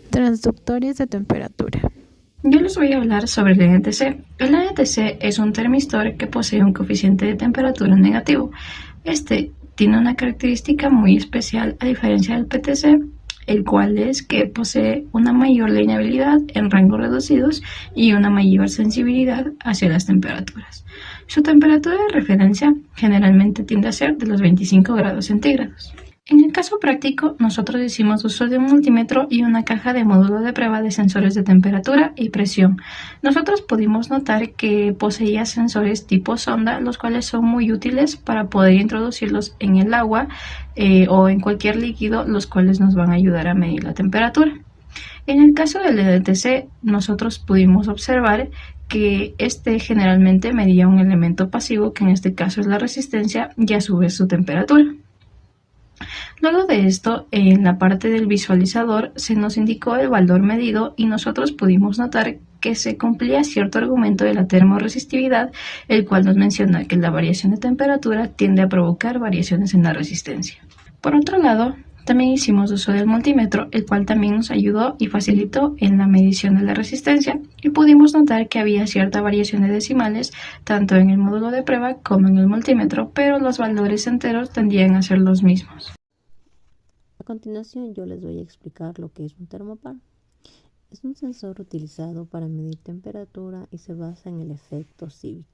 Transductores de temperatura. Yo les voy a hablar sobre el NTC. El NTC es un termistor que posee un coeficiente de temperatura negativo. Este tiene una característica muy especial a diferencia del PTC, el cual es que posee una mayor linealidad en rangos reducidos y una mayor sensibilidad hacia las temperaturas. Su temperatura de referencia generalmente tiende a ser de los 25 grados centígrados. En el caso práctico, nosotros hicimos uso de un multímetro y una caja de módulo de prueba de sensores de temperatura y presión. Nosotros pudimos notar que poseía sensores tipo sonda, los cuales son muy útiles para poder introducirlos en el agua o en cualquier líquido, los cuales nos van a ayudar a medir la temperatura. En el caso del EDTC, nosotros pudimos observar que este generalmente medía un elemento pasivo, que en este caso es la resistencia, y a su vez su temperatura. Luego de esto, en la parte del visualizador se nos indicó el valor medido y nosotros pudimos notar que se cumplía cierto argumento de la termoresistividad, el cual nos menciona que la variación de temperatura tiende a provocar variaciones en la resistencia. Por otro lado, también hicimos uso del multímetro, el cual también nos ayudó y facilitó en la medición de la resistencia, y pudimos notar que había cierta variación de decimales tanto en el módulo de prueba como en el multímetro, pero los valores enteros tendían a ser los mismos. A continuación yo les voy a explicar lo que es un termopar. Es un sensor utilizado para medir temperatura y se basa en el efecto Seebeck,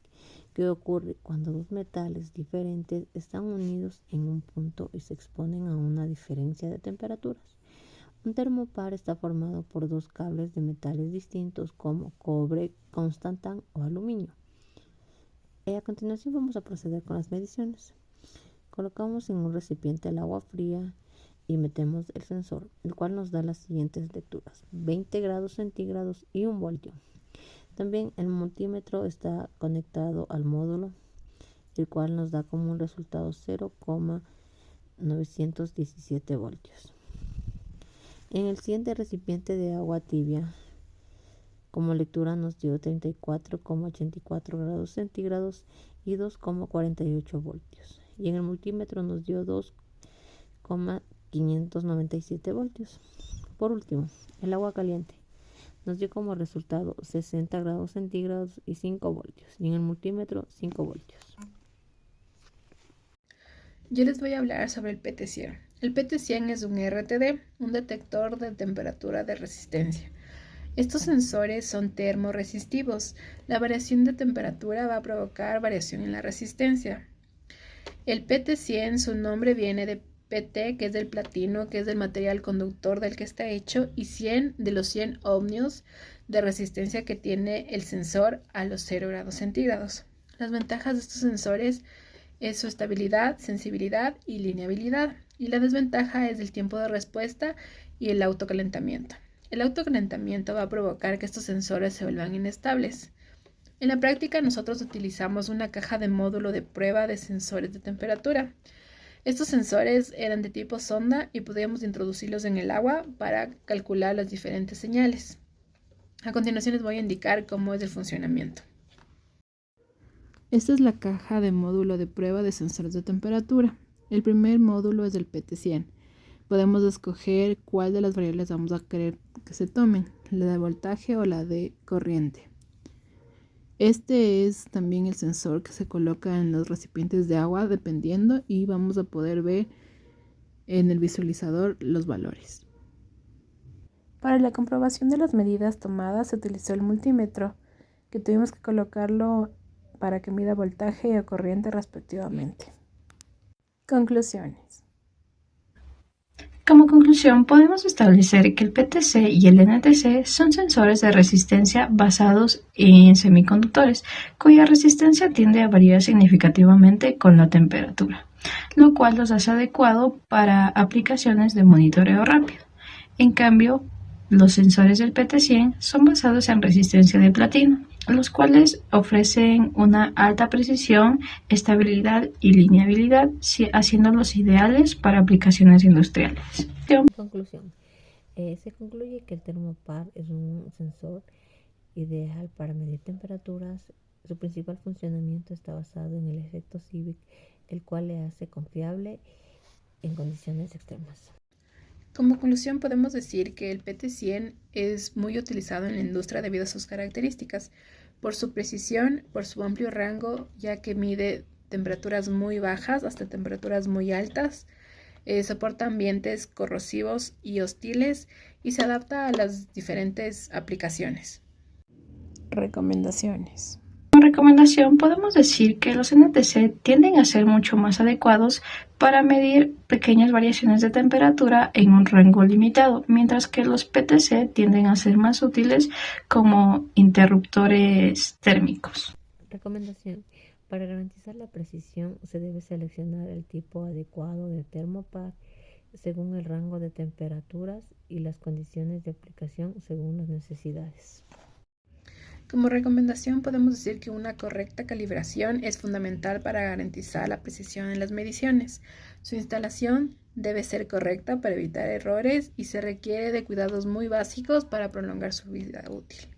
que ocurre cuando dos metales diferentes están unidos en un punto y se exponen a una diferencia de temperaturas. Un termopar está formado por dos cables de metales distintos como cobre, constantan o aluminio. A continuación vamos a proceder con las mediciones. Colocamos en un recipiente el agua fría y metemos el sensor, el cual nos da las siguientes lecturas: 20 grados centígrados y 1 voltio. También el multímetro está conectado al módulo, el cual nos da como un resultado 0,917 voltios. En el siguiente recipiente de agua tibia, como lectura nos dio 34,84 grados centígrados y 2,48 voltios. Y en el multímetro nos dio 2,597 voltios. Por último, el agua caliente nos dio como resultado 60 grados centígrados y 5 voltios. Y en el multímetro 5 voltios. Yo les voy a hablar sobre el PT100. El PT100 es un RTD, un detector de temperatura de resistencia. Estos sensores son termorresistivos. La variación de temperatura va a provocar variación en la resistencia. El PT100, su nombre viene de PT, que es del platino, que es del material conductor del que está hecho, y 100 de los 100 ohmios de resistencia que tiene el sensor a los 0 grados centígrados. Las ventajas de estos sensores es su estabilidad, sensibilidad y lineabilidad, y la desventaja es el tiempo de respuesta y el autocalentamiento. El autocalentamiento va a provocar que estos sensores se vuelvan inestables. En la práctica nosotros utilizamos una caja de módulo de prueba de sensores de temperatura. Estos sensores eran de tipo sonda y podíamos introducirlos en el agua para calcular las diferentes señales. A continuación les voy a indicar cómo es el funcionamiento. Esta es la caja de módulo de prueba de sensores de temperatura. El primer módulo es el PT100. Podemos escoger cuál de las variables vamos a querer que se tomen, la de voltaje o la de corriente. Este es también el sensor que se coloca en los recipientes de agua dependiendo, y vamos a poder ver en el visualizador los valores. Para la comprobación de las medidas tomadas se utilizó el multímetro, que tuvimos que colocarlo para que mida voltaje y corriente respectivamente. Conclusiones. Como conclusión, podemos establecer que el PTC y el NTC son sensores de resistencia basados en semiconductores, cuya resistencia tiende a variar significativamente con la temperatura, lo cual los hace adecuado para aplicaciones de monitoreo rápido. En cambio, los sensores del PT100 son basados en resistencia de platino, los cuales ofrecen una alta precisión, estabilidad y lineabilidad, haciéndolos ideales para aplicaciones industriales. Conclusión. Se concluye que el termopar es un sensor ideal para medir temperaturas. Su principal funcionamiento está basado en el efecto Seebeck, el cual le hace confiable en condiciones extremas. Como conclusión, podemos decir que el PT-100 es muy utilizado en la industria debido a sus características, por su precisión, por su amplio rango, ya que mide temperaturas muy bajas hasta temperaturas muy altas, soporta ambientes corrosivos y hostiles y se adapta a las diferentes aplicaciones. Recomendaciones. Como recomendación, podemos decir que los NTC tienden a ser mucho más adecuados para medir pequeñas variaciones de temperatura en un rango limitado, mientras que los PTC tienden a ser más útiles como interruptores térmicos. Recomendación. Para garantizar la precisión se debe seleccionar el tipo adecuado de termopar según el rango de temperaturas y las condiciones de aplicación según las necesidades. Como recomendación, podemos decir que una correcta calibración es fundamental para garantizar la precisión en las mediciones. Su instalación debe ser correcta para evitar errores y se requiere de cuidados muy básicos para prolongar su vida útil.